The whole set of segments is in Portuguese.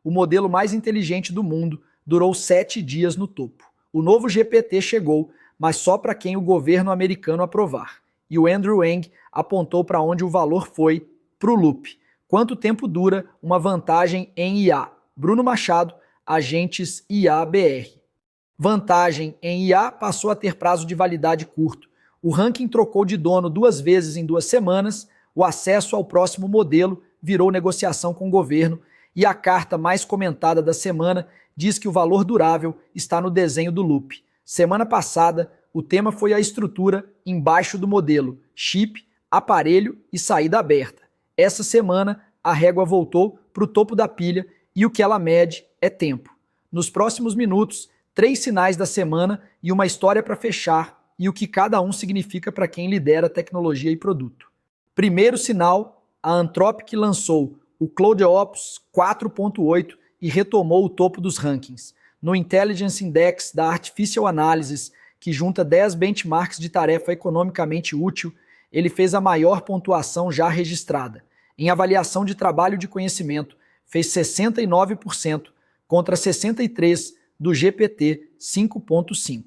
O modelo mais inteligente do mundo durou 7 dias no topo. O novo GPT chegou, mas só para quem o governo americano aprovar. E o Andrew Ng apontou para onde o valor foi, para o loop. Quanto tempo dura uma vantagem em IA? Bruno Machado, Agentes IA BR. Vantagem em IA passou a ter prazo de validade curto. O ranking trocou de dono 2 vezes em 2 semanas, o acesso ao próximo modelo virou negociação com o governo e a carta mais comentada da semana diz que o valor durável está no desenho do loop. Semana passada, o tema foi a estrutura embaixo do modelo, chip, aparelho e saída aberta. Essa semana, a régua voltou para o topo da pilha e o que ela mede é tempo. Nos próximos minutos, 3 sinais da semana e uma história para fechar e o que cada um significa para quem lidera tecnologia e produto. Primeiro sinal, a Anthropic lançou o CloudOps 4.8 e retomou o topo dos rankings. No Intelligence Index da Artificial Analysis, que junta 10 benchmarks de tarefa economicamente útil, ele fez a maior pontuação já registrada. Em avaliação de trabalho de conhecimento, fez 69% contra 63% do GPT 5.5.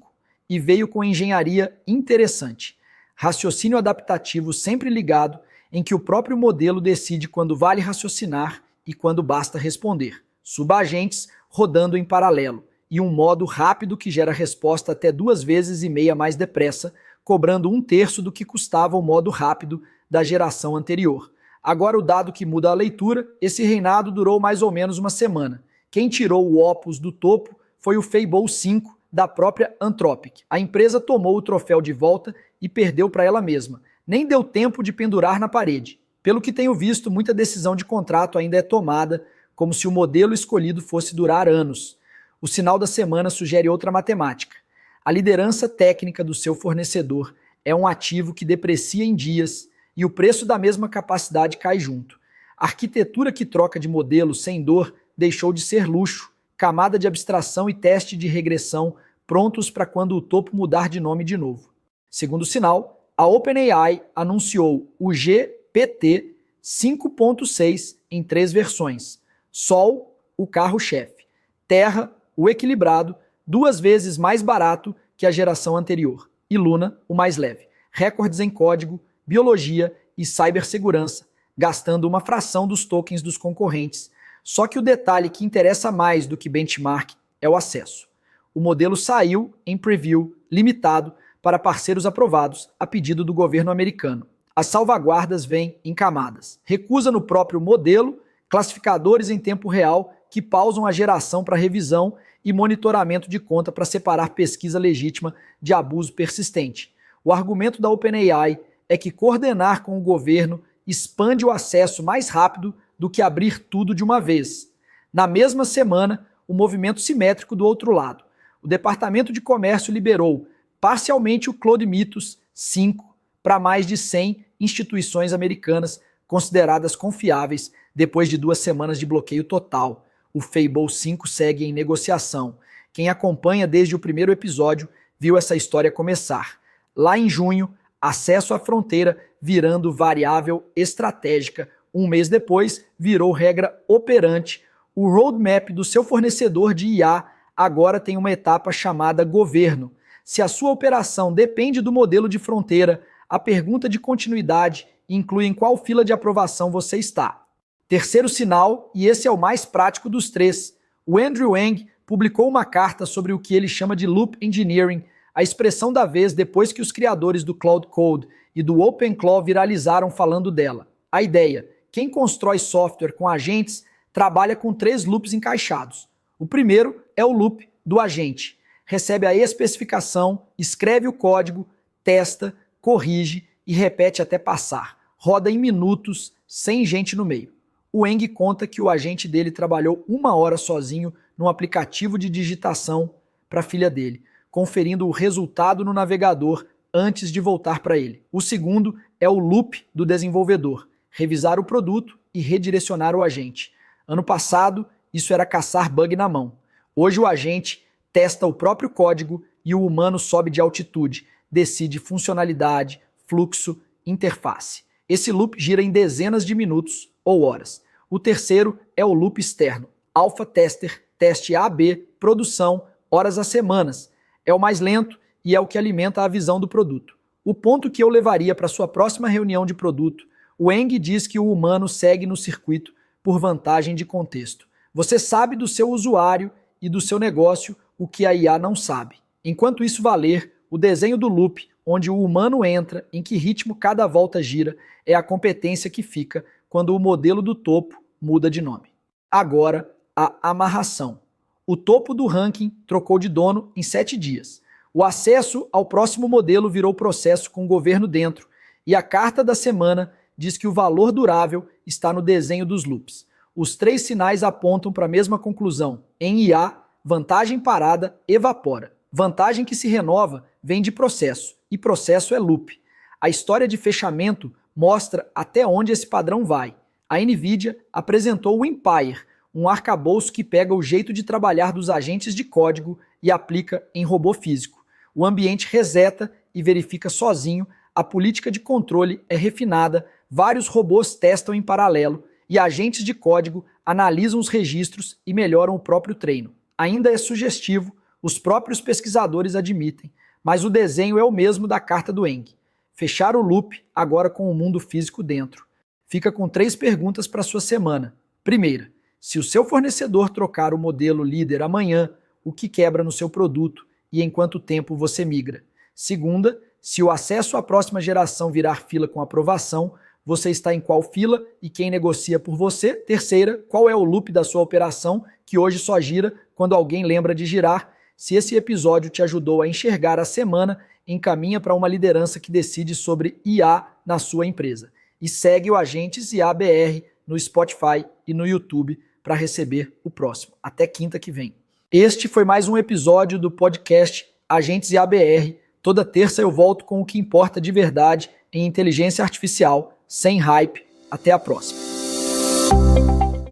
E veio com engenharia interessante. Raciocínio adaptativo sempre ligado, em que o próprio modelo decide quando vale raciocinar e quando basta responder. Subagentes rodando em paralelo e um modo rápido que gera resposta até 2,5 vezes mais depressa, cobrando 1/3 do que custava o modo rápido da geração anterior. Agora o dado que muda a leitura, esse reinado durou mais ou menos uma semana. Quem tirou o Opus do topo foi o Fable 5 da própria Anthropic. A empresa tomou o troféu de volta e perdeu para ela mesma. Nem deu tempo de pendurar na parede. Pelo que tenho visto, muita decisão de contrato ainda é tomada, como se o modelo escolhido fosse durar anos. O sinal da semana sugere outra matemática. A liderança técnica do seu fornecedor é um ativo que deprecia em dias e o preço da mesma capacidade cai junto. A arquitetura que troca de modelo sem dor deixou de ser luxo, camada de abstração e teste de regressão prontos para quando o topo mudar de nome de novo. Segundo sinal, a OpenAI anunciou o GPT 5.6 em 3 versões. Sol, o carro-chefe. Terra, o equilibrado, 2 vezes mais barato que a geração anterior. E Luna, o mais leve. Recordes em código, biologia e cibersegurança, gastando uma fração dos tokens dos concorrentes. Só que o detalhe que interessa mais do que benchmark é o acesso. O modelo saiu em preview limitado para parceiros aprovados a pedido do governo americano. As salvaguardas vêm em camadas. Recusa no próprio modelo, classificadores em tempo real que pausam a geração para revisão e monitoramento de conta para separar pesquisa legítima de abuso persistente. O argumento da OpenAI é que coordenar com o governo expande o acesso mais rápido do que abrir tudo de uma vez. Na mesma semana, o movimento simétrico do outro lado. O Departamento de Comércio liberou parcialmente o Claude Mythos 5 para mais de 100 instituições americanas consideradas confiáveis depois de 2 semanas de bloqueio total. O Fable 5 segue em negociação. Quem acompanha desde o primeiro episódio viu essa história começar. Lá em junho, acesso à fronteira virando variável estratégica. 1 mês depois, virou regra operante. O roadmap do seu fornecedor de IA agora tem uma etapa chamada governo. Se a sua operação depende do modelo de fronteira, a pergunta de continuidade inclui em qual fila de aprovação você está. Terceiro sinal, e esse é o mais prático dos 3, o Andrew Ng publicou uma carta sobre o que ele chama de Loop Engineering, a expressão da vez depois que os criadores do Cloud Code e do OpenClaw viralizaram falando dela. A ideia: quem constrói software com agentes trabalha com 3 loops encaixados. O primeiro é o loop do agente. Recebe a especificação, escreve o código, testa, corrige e repete até passar. Roda em minutos, sem gente no meio. O Ng conta que o agente dele trabalhou 1 hora sozinho num aplicativo de digitação para a filha dele, conferindo o resultado no navegador antes de voltar para ele. O segundo é o loop do desenvolvedor, revisar o produto e redirecionar o agente. Ano passado, isso era caçar bug na mão. Hoje o agente testa o próprio código e o humano sobe de altitude, decide funcionalidade, fluxo, interface. Esse loop gira em dezenas de minutos ou horas. O terceiro é o loop externo, alpha tester, teste AB, produção, horas a semanas. É o mais lento e é o que alimenta a visão do produto. O ponto que eu levaria para sua próxima reunião de produto, o Eng diz que o humano segue no circuito por vantagem de contexto. Você sabe do seu usuário e do seu negócio o que a IA não sabe. Enquanto isso valer, o desenho do loop, onde o humano entra, em que ritmo cada volta gira, é a competência que fica quando o modelo do topo muda de nome. Agora, a amarração. O topo do ranking trocou de dono em 7 dias. O acesso ao próximo modelo virou processo com o governo dentro, e a carta da semana diz que o valor durável está no desenho dos loops. Os 3 sinais apontam para a mesma conclusão. Em IA, vantagem parada evapora. Vantagem que se renova vem de processo, e processo é loop. A história de fechamento mostra até onde esse padrão vai. A NVIDIA apresentou o Empire, um arcabouço que pega o jeito de trabalhar dos agentes de código e aplica em robô físico. O ambiente reseta e verifica sozinho, a política de controle é refinada, vários robôs testam em paralelo e agentes de código analisam os registros e melhoram o próprio treino. Ainda é sugestivo, os próprios pesquisadores admitem, mas o desenho é o mesmo da carta do Eng. Fechar o loop agora com o mundo físico dentro. Fica com 3 perguntas para sua semana. Primeira, se o seu fornecedor trocar o modelo líder amanhã, o que quebra no seu produto e em quanto tempo você migra? Segunda, se o acesso à próxima geração virar fila com aprovação, você está em qual fila e quem negocia por você? Terceira, qual é o loop da sua operação que hoje só gira quando alguém lembra de girar? Se esse episódio te ajudou a enxergar a semana, encaminha para uma liderança que decide sobre IA na sua empresa. E segue o Agentes IA BR no Spotify e no YouTube para receber o próximo. Até quinta que vem. Este foi mais um episódio do podcast Agentes IA BR. Toda terça eu volto com o que importa de verdade em inteligência artificial, sem hype. Até a próxima.